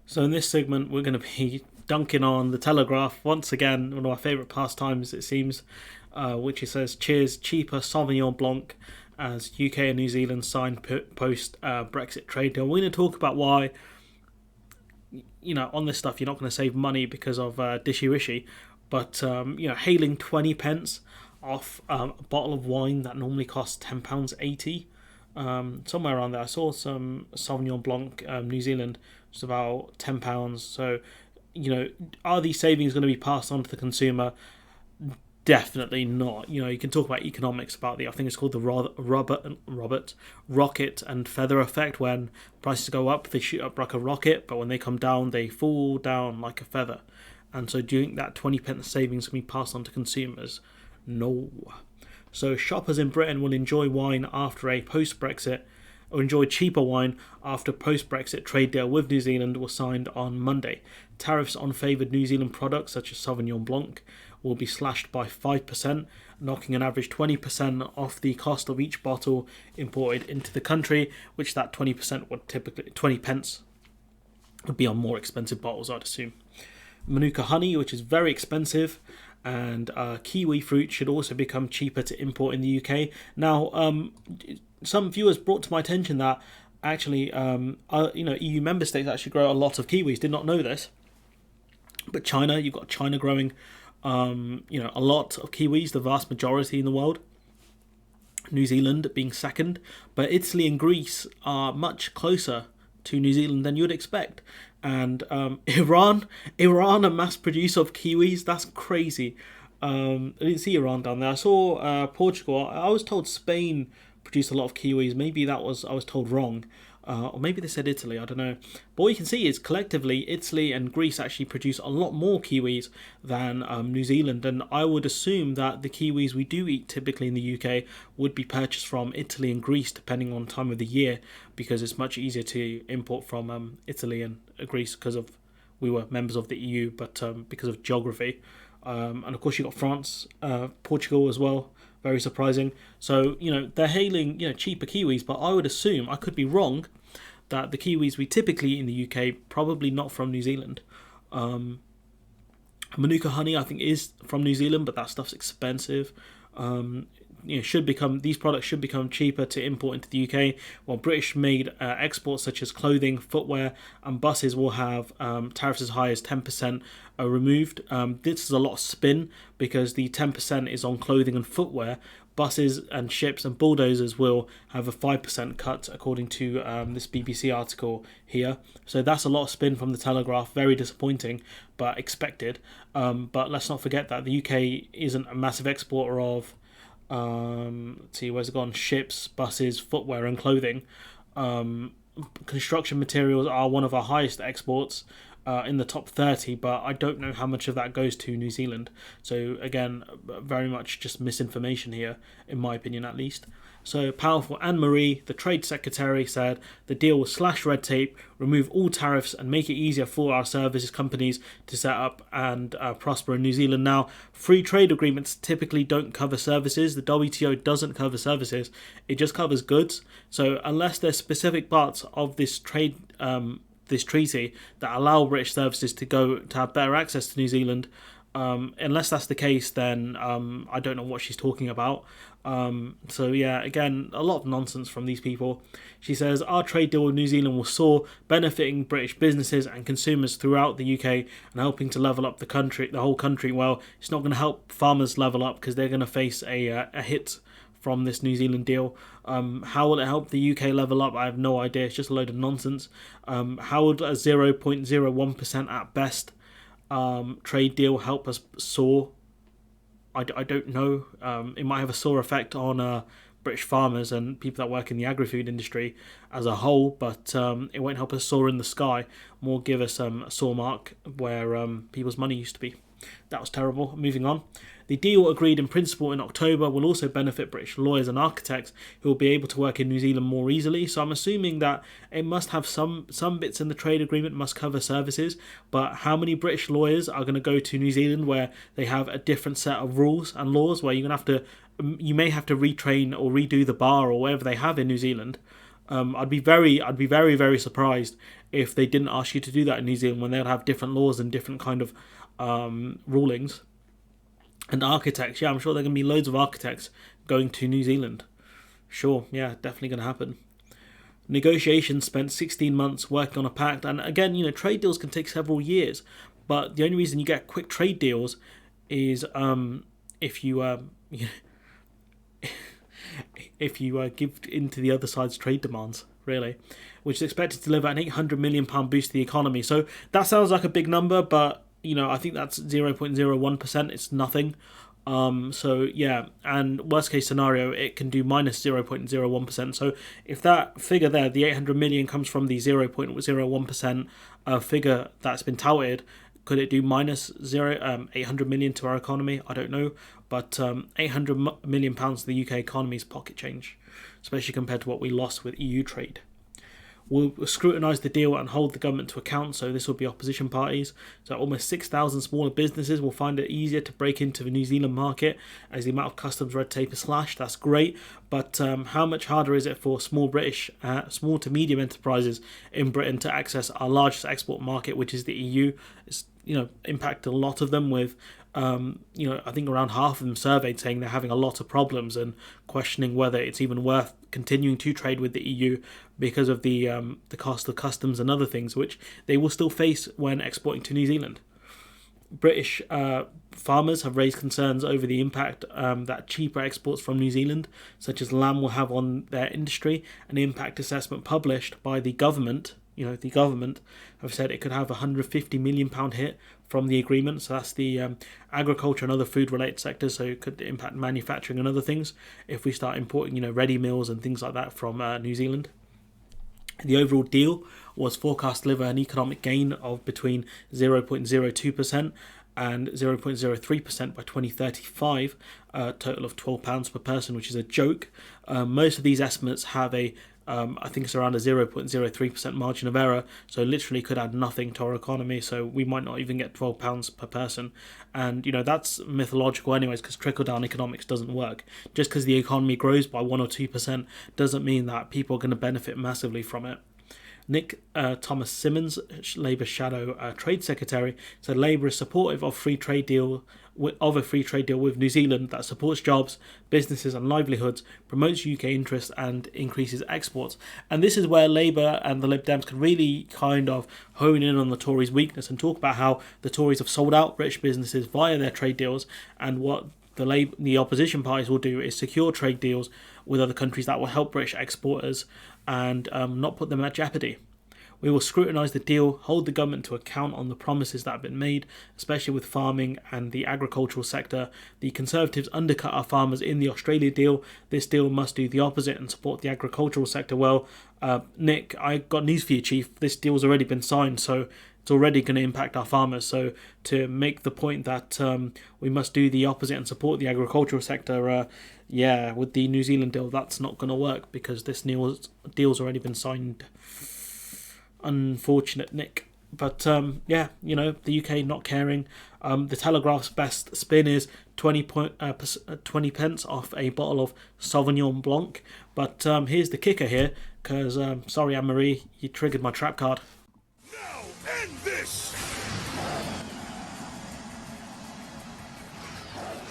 So in this segment, we're going to be dunking on the Telegraph once again, one of our favourite pastimes, it seems, which it says, "Cheers, cheaper Sauvignon Blanc as UK and New Zealand sign post Brexit trade deal." We're going to talk about why, on this stuff, you're not going to save money because of dishy wishy, but hailing 20 pence off a bottle of wine that normally costs £10.80. Somewhere around there. I saw some Sauvignon Blanc, New Zealand, was about £10. So, are these savings going to be passed on to the consumer? Definitely not. You can talk about economics about I think it's called the rocket and feather effect. When prices go up, they shoot up like a rocket, but when they come down, they fall down like a feather. And so, do you think that 20 pence savings can be passed on to consumers? No. So shoppers in Britain will enjoy wine after a post-Brexit, or enjoy cheaper wine after post-Brexit trade deal with New Zealand was signed on Monday. Tariffs on favoured New Zealand products such as Sauvignon Blanc will be slashed by 5%, knocking an average 20% off the cost of each bottle imported into the country, which that 20% would typically 20 pence would be on more expensive bottles, I'd assume. Manuka honey, which is very expensive, and kiwi fruit should also become cheaper to import in the UK. Now, some viewers brought to my attention that actually, EU member states actually grow a lot of kiwis. Did not know this, but China, you've got China growing, a lot of kiwis, the vast majority in the world. New Zealand being second, but Italy and Greece are much closer to New Zealand than you would expect. And Iran, a mass producer of kiwis. That's crazy. I didn't see Iran down there. I saw Portugal. I was told Spain produced a lot of kiwis. Maybe I was told wrong. Or maybe they said Italy, I don't know. But what you can see is collectively Italy and Greece actually produce a lot more kiwis than New Zealand, and I would assume that the kiwis we do eat typically in the UK would be purchased from Italy and Greece depending on time of the year, because it's much easier to import from Italy and Greece because of we were members of the EU, but because of geography. And of course you got France, Portugal as well. Very surprising. So, they're hailing, cheaper kiwis, but I would assume, I could be wrong, that the kiwis we typically eat in the UK, probably not from New Zealand. Manuka honey, I think, is from New Zealand, but that stuff's expensive. These products should become cheaper to import into the UK, while British-made exports such as clothing, footwear, and buses will have tariffs as high as 10% removed. This is a lot of spin because the 10% is on clothing and footwear. Buses and ships and bulldozers will have a 5% cut, according to this BBC article here. So that's a lot of spin from the Telegraph. Very disappointing, but expected. But let's not forget that the UK isn't a massive exporter of let's see, where's it gone? Ships, buses, footwear, and clothing. Construction materials are one of our highest exports, in the top 30, but I don't know how much of that goes to New Zealand. So again, very much just misinformation here, in my opinion at least. So powerful Anne-Marie, the Trade Secretary, said the deal will slash red tape, remove all tariffs, and make it easier for our services companies to set up and prosper in New Zealand. Now, free trade agreements typically don't cover services. The WTO doesn't cover services. It just covers goods. So unless there's specific parts of this this treaty that allow British services to have better access to New Zealand, unless that's the case, then I don't know what she's talking about. So yeah, again, a lot of nonsense from these people. She says our trade deal with New Zealand will soar, benefiting British businesses and consumers throughout the UK and helping to level up the whole country. Well, it's not going to help farmers level up because they're going to face a hit from this New Zealand deal. How will it help the UK level up? I have no idea. It's just a load of nonsense. How would a 0.01% at best trade deal help us soar? I don't know. It might have a soar effect on British farmers and people that work in the agri-food industry as a whole, but it won't help us soar in the sky. More give us a soar mark where people's money used to be. That was terrible. Moving on. The deal, agreed in principle in October, will also benefit British lawyers and architects who will be able to work in New Zealand more easily. So I'm assuming that it must have some bits in the trade agreement must cover services, but how many British lawyers are going to go to New Zealand where they have a different set of rules and laws where you may have to retrain or redo the bar or whatever they have in New Zealand? I'd be very, very surprised if they didn't ask you to do that in New Zealand when they would have different laws and different kind of rulings. And architects, yeah, I'm sure there are going to be loads of architects going to New Zealand. Sure, yeah, definitely going to happen. Negotiations spent 16 months working on a pact, and again, trade deals can take several years, but the only reason you get quick trade deals is if you if you give in to the other side's trade demands, really, which is expected to deliver an £800 million boost to the economy. So that sounds like a big number, but I think that's 0.01%. It's nothing. So yeah, and worst case scenario, it can do minus 0.01%. So if that figure there, the 800 million, comes from the 0.01% figure that's been touted, could it do minus 800 million to our economy? I don't know, but 800 million pounds to the UK economy is pocket change, especially compared to what we lost with EU trade. We'll scrutinise the deal and hold the government to account, so this will be opposition parties. So almost 6,000 smaller businesses will find it easier to break into the New Zealand market as the amount of customs red tape is slashed. That's great, but how much harder is it for small to medium enterprises in Britain to access our largest export market, which is the EU? It's impacted a lot of them with I think around half of them surveyed saying they're having a lot of problems and questioning whether it's even worth continuing to trade with the EU because of the cost of customs and other things, which they will still face when exporting to New Zealand. British farmers have raised concerns over the impact that cheaper exports from New Zealand, such as lamb, will have on their industry. An impact assessment published by the government, the government have said it could have a £150 million hit from the agreement. So that's the agriculture and other food-related sectors. So it could impact manufacturing and other things if we start importing, ready meals and things like that from New Zealand. The overall deal was forecast to deliver an economic gain of between 0.02% and 0.03% by 2035, a total of £12 per person, which is a joke. Most of these estimates have I think it's around a 0.03% margin of error, so literally could add nothing to our economy, so we might not even get £12 per person. And, that's mythological anyways, because trickle-down economics doesn't work. Just because the economy grows by 1 or 2% doesn't mean that people are going to benefit massively from it. Nick Thomas Simmons, Labour Shadow Trade Secretary, said Labour is supportive of a free trade deal with New Zealand that supports jobs, businesses and livelihoods, promotes UK interests and increases exports. And this is where Labour and the Lib Dems can really kind of hone in on the Tories' weakness and talk about how the Tories have sold out British businesses via their trade deals, and what the opposition parties will do is secure trade deals with other countries that will help British exporters and not put them at jeopardy. We will scrutinise the deal, hold the government to account on the promises that have been made, especially with farming and the agricultural sector. The Conservatives undercut our farmers in the Australia deal. This deal must do the opposite and support the agricultural sector. Well, Nick, I got news for you, Chief. This deal's already been signed, so it's already going to impact our farmers. So to make the point that we must do the opposite and support the agricultural sector, with the New Zealand deal, that's not going to work because this deal's already been signed. Unfortunate, Nick. But the UK not caring. The Telegraph's best spin is 20 pence off a bottle of Sauvignon Blanc. But here's the kicker here, because sorry, Anne-Marie, you triggered my trap card. Now end this!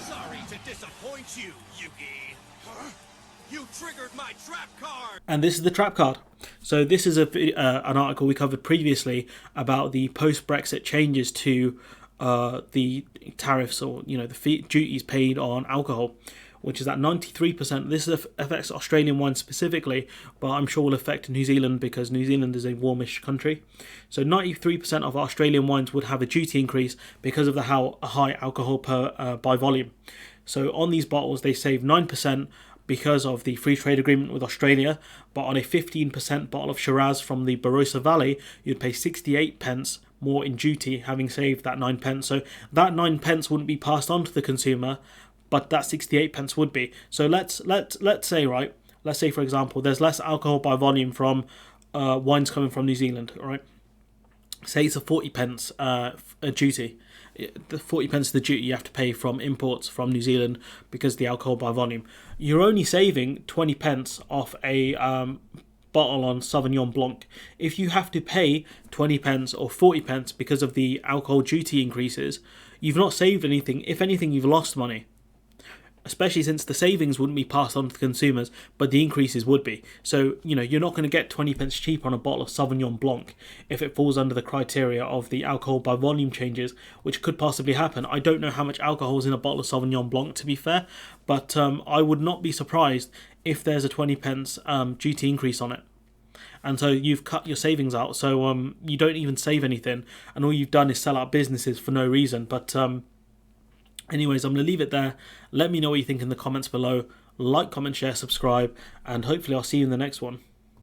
Sorry to disappoint you, Yugi. Huh? You triggered my trap card! And this is the trap card. So this is an article we covered previously about the post-Brexit changes to the tariffs, or the duties paid on alcohol, which is at 93%. This affects Australian wine specifically, but I'm sure will affect New Zealand because New Zealand is a warmish country. So 93% of Australian wines would have a duty increase because of the high alcohol by volume. So on these bottles, they save 9% because of the free trade agreement with Australia, but on a 15% bottle of Shiraz from the Barossa Valley, you'd pay 68 pence more in duty, having saved that 9 pence. So that 9 pence wouldn't be passed on to the consumer, but that 68 pence would be. So let's say, right, let's say for example, there's less alcohol by volume from wines coming from New Zealand, right? Say it's a 40 pence a duty. The 40 pence is the duty you have to pay from imports from New Zealand because of the alcohol by volume. You're only saving 20 pence off a bottle on Sauvignon Blanc. If you have to pay 20 pence or 40 pence because of the alcohol duty increases, you've not saved anything. If anything, you've lost money. Especially since the savings wouldn't be passed on to consumers, but the increases would be. So, you're not going to get 20 pence cheaper on a bottle of Sauvignon Blanc if it falls under the criteria of the alcohol by volume changes, which could possibly happen. I don't know how much alcohol is in a bottle of Sauvignon Blanc, to be fair, but I would not be surprised if there's a 20 pence duty increase on it. And so you've cut your savings out, so you don't even save anything, and all you've done is sell out businesses for no reason. But anyways, I'm going to leave it there. Let me know what you think in the comments below. Like, comment, share, subscribe, and hopefully I'll see you in the next one.